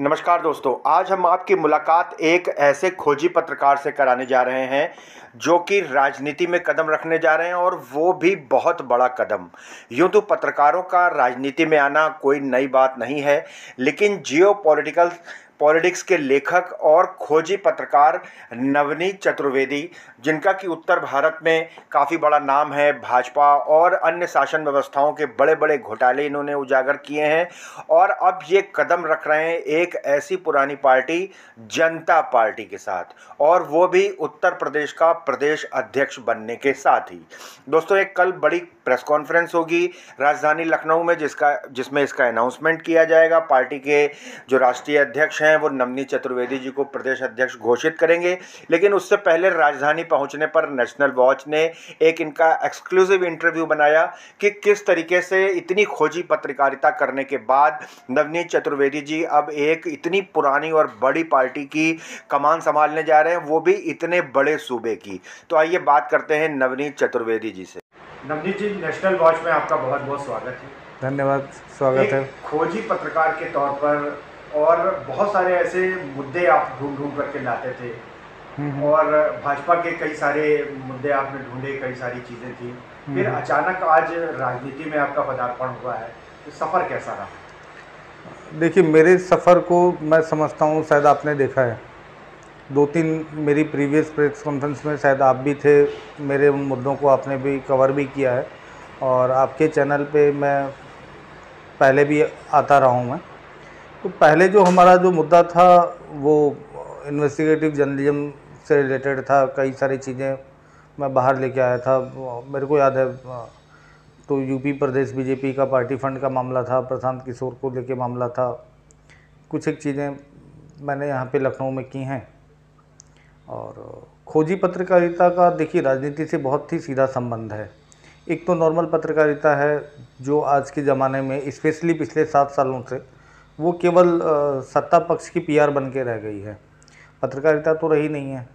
नमस्कार दोस्तों, आज हम आपकी मुलाकात एक ऐसे खोजी पत्रकार से कराने जा रहे हैं जो कि राजनीति में कदम रखने जा रहे हैं, और वो भी बहुत बड़ा कदम। यूं तो पत्रकारों का राजनीति में आना कोई नई बात नहीं है, लेकिन पॉलिटिक्स के लेखक और खोजी पत्रकार नवनीत चतुर्वेदी, जिनका कि उत्तर भारत में काफ़ी बड़ा नाम है, भाजपा और अन्य शासन व्यवस्थाओं के बड़े बड़े घोटाले इन्होंने उजागर किए हैं, और अब ये कदम रख रहे हैं एक ऐसी पुरानी पार्टी जनता पार्टी के साथ, और वो भी उत्तर प्रदेश का प्रदेश अध्यक्ष बनने के साथ ही। दोस्तों, एक कल बड़ी प्रेस कॉन्फ्रेंस होगी राजधानी लखनऊ में, जिसमें इसका अनाउंसमेंट किया जाएगा। पार्टी के जो राष्ट्रीय अध्यक्ष हैं वो नवनीत चतुर्वेदी जी को प्रदेश अध्यक्ष घोषित करेंगे, लेकिन उससे पहले राजधानी पहुंचने पर नेशनल वॉच ने एक इनका एक्सक्लूसिव इंटरव्यू बनाया कि किस तरीके से इतनी खोजी पत्रकारिता करने के बाद नवनीत चतुर्वेदी जी अब एक इतनी पुरानी और बड़ी पार्टी की कमान संभालने जा रहे हैं, वो भी इतने बड़े सूबे की। तो आइए बात करते हैं नवनीत चतुर्वेदी जी से। नवनीत जी, नेशनल वॉच में आपका बहुत बहुत स्वागत है। धन्यवाद, स्वागत है। खोजी पत्रकार के तौर पर और बहुत सारे ऐसे मुद्दे आप ढूंढ करके लाते थे, और भाजपा के कई सारे मुद्दे आपने ढूंढे, कई सारी चीज़ें थी, फिर अचानक आज राजनीति में आपका पदार्पण हुआ है, तो सफ़र कैसा रहा? देखिए, मेरे सफ़र को मैं समझता हूँ, शायद आपने देखा है 2-3 मेरी प्रीवियस प्रेस कॉन्फ्रेंस में शायद आप भी थे, मेरे उन मुद्दों को आपने भी कवर भी किया है, और आपके चैनल पे मैं पहले भी आता रहा हूँ मैं। तो पहले जो हमारा जो मुद्दा था वो इन्वेस्टिगेटिव जर्नलिज्म से रिलेटेड था। कई सारी चीज़ें मैं बाहर लेके आया था। मेरे को याद है, तो यूपी प्रदेश बीजेपी का पार्टी फंड का मामला था, प्रशांत किशोर को लेके मामला था। कुछ एक चीज़ें मैंने यहाँ पे लखनऊ में की हैं। और खोजी पत्रकारिता का देखिए राजनीति से बहुत ही सीधा संबंध है। एक तो नॉर्मल पत्रकारिता है जो आज के ज़माने में, स्पेशली पिछले 7 सालों से, वो केवल सत्ता पक्ष की पीआर बन के रह गई है। पत्रकारिता तो रही नहीं है।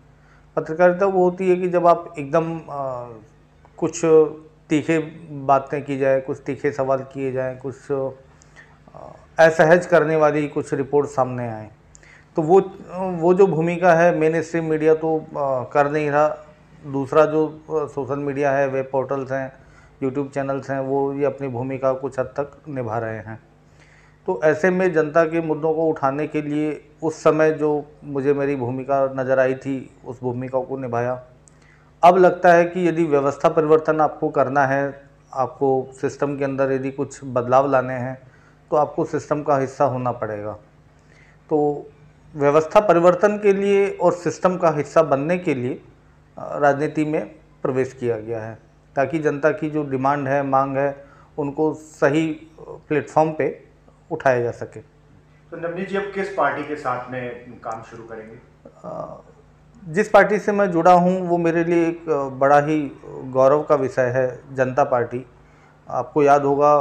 पत्रकारिता वो होती है कि जब आप एकदम कुछ तीखे बातें की जाए, कुछ तीखे सवाल किए जाएं, कुछ असहज करने वाली कुछ रिपोर्ट सामने आए, तो वो जो भूमिका है मेन स्ट्रीम मीडिया तो कर नहीं रहा। दूसरा जो सोशल मीडिया है, वेब पोर्टल्स हैं, यूट्यूब चैनल्स हैं, वो ये अपनी भूमिका कुछ हद तक निभा रहे हैं। तो ऐसे में जनता के मुद्दों को उठाने के लिए उस समय जो मुझे मेरी भूमिका नज़र आई थी, उस भूमिका को निभाया। अब लगता है कि यदि व्यवस्था परिवर्तन आपको करना है, आपको सिस्टम के अंदर यदि कुछ बदलाव लाने हैं, तो आपको सिस्टम का हिस्सा होना पड़ेगा। तो व्यवस्था परिवर्तन के लिए और सिस्टम का हिस्सा बनने के लिए राजनीति में प्रवेश किया गया है, ताकि जनता की जो डिमांड है, मांग है, उनको सही प्लेटफॉर्म पे उठाया जा सके। तो नवनीत जी, अब किस पार्टी के साथ में काम शुरू करेंगे? जिस पार्टी से मैं जुड़ा हूं वो मेरे लिए एक बड़ा ही गौरव का विषय है, जनता पार्टी। आपको याद होगा,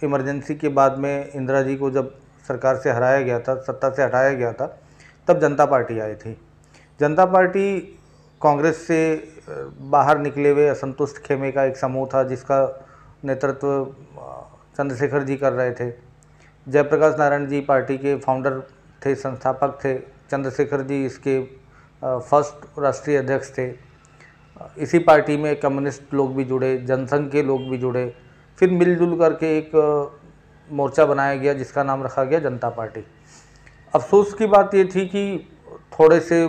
इमरजेंसी के बाद में इंदिरा जी को जब सरकार से हराया गया था, सत्ता से हटाया गया था, तब जनता पार्टी आई थी। जनता पार्टी कांग्रेस से बाहर निकले हुए असंतुष्ट खेमे का एक समूह था, जिसका नेतृत्व चंद्रशेखर जी कर रहे थे। जयप्रकाश नारायण जी पार्टी के फाउंडर थे, संस्थापक थे। चंद्रशेखर जी इसके फर्स्ट राष्ट्रीय अध्यक्ष थे। इसी पार्टी में कम्युनिस्ट लोग भी जुड़े, जनसंघ के लोग भी जुड़े। फिर मिलजुल करके एक मोर्चा बनाया गया जिसका नाम रखा गया जनता पार्टी। अफसोस की बात ये थी कि थोड़े से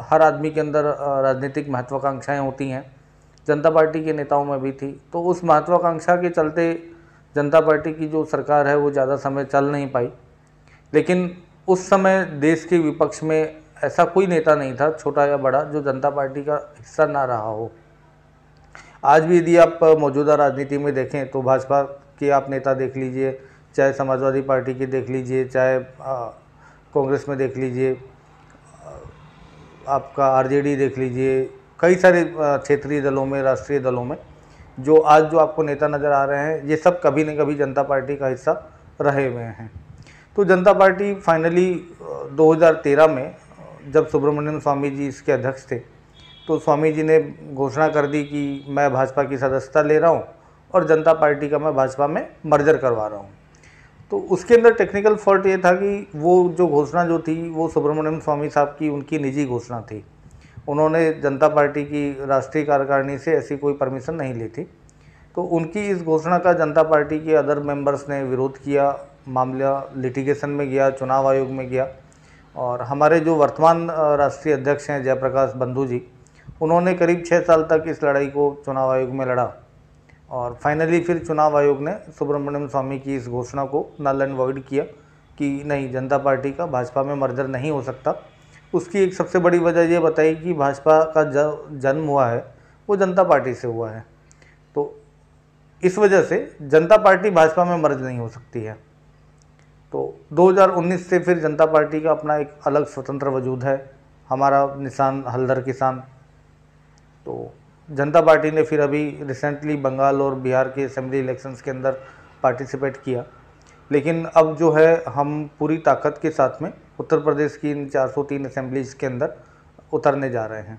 हर आदमी के अंदर राजनीतिक महत्वाकांक्षाएं होती हैं, जनता पार्टी के नेताओं में भी थी। तो उस महत्वाकांक्षा के चलते जनता पार्टी की जो सरकार है वो ज़्यादा समय चल नहीं पाई। लेकिन उस समय देश के विपक्ष में ऐसा कोई नेता नहीं था, छोटा या बड़ा, जो जनता पार्टी का हिस्सा ना रहा हो। आज भी यदि आप मौजूदा राजनीति में देखें तो भाजपा के आप नेता देख लीजिए, चाहे समाजवादी पार्टी के देख लीजिए, चाहे कांग्रेस में देख लीजिए, आपका आरजेडी देख लीजिए, कई सारे क्षेत्रीय दलों में, राष्ट्रीय दलों में जो आज जो आपको नेता नज़र आ रहे हैं, ये सब कभी न कभी जनता पार्टी का हिस्सा रहे हुए हैं। तो जनता पार्टी फाइनली 2013 में जब सुब्रमण्यम स्वामी जी इसके अध्यक्ष थे, तो स्वामी जी ने घोषणा कर दी कि मैं भाजपा की सदस्यता ले रहा हूँ और जनता पार्टी का मैं भाजपा में मर्जर करवा रहा हूँ। तो उसके अंदर टेक्निकल फॉल्ट ये था कि वो जो घोषणा जो थी वो सुब्रमण्यम स्वामी साहब की उनकी निजी घोषणा थी। उन्होंने जनता पार्टी की राष्ट्रीय कार्यकारिणी से ऐसी कोई परमिशन नहीं ली थी। तो उनकी इस घोषणा का जनता पार्टी के अदर मेंबर्स ने विरोध किया, मामला लिटिगेशन में गया, चुनाव आयोग में गया। और हमारे जो वर्तमान राष्ट्रीय अध्यक्ष हैं जयप्रकाश बंधु जी, उन्होंने करीब 6 साल तक इस लड़ाई को चुनाव आयोग में लड़ा और फाइनली फिर चुनाव आयोग ने सुब्रमण्यम स्वामी की इस घोषणा को नल एंड वॉइड किया कि नहीं, जनता पार्टी का भाजपा में मर्जर नहीं हो सकता। उसकी एक सबसे बड़ी वजह ये बताई कि भाजपा का जन्म हुआ है वो जनता पार्टी से हुआ है, तो इस वजह से जनता पार्टी भाजपा में मर्ज नहीं हो सकती है। तो 2019 से फिर जनता पार्टी का अपना एक अलग स्वतंत्र वजूद है। हमारा निशान हलदर किसान। तो जनता पार्टी ने फिर अभी रिसेंटली बंगाल और बिहार के असेंबली इलेक्शंस के अंदर पार्टिसिपेट किया, लेकिन अब जो है हम पूरी ताकत के साथ में उत्तर प्रदेश की इन 403 असेंबलीज के अंदर उतरने जा रहे हैं।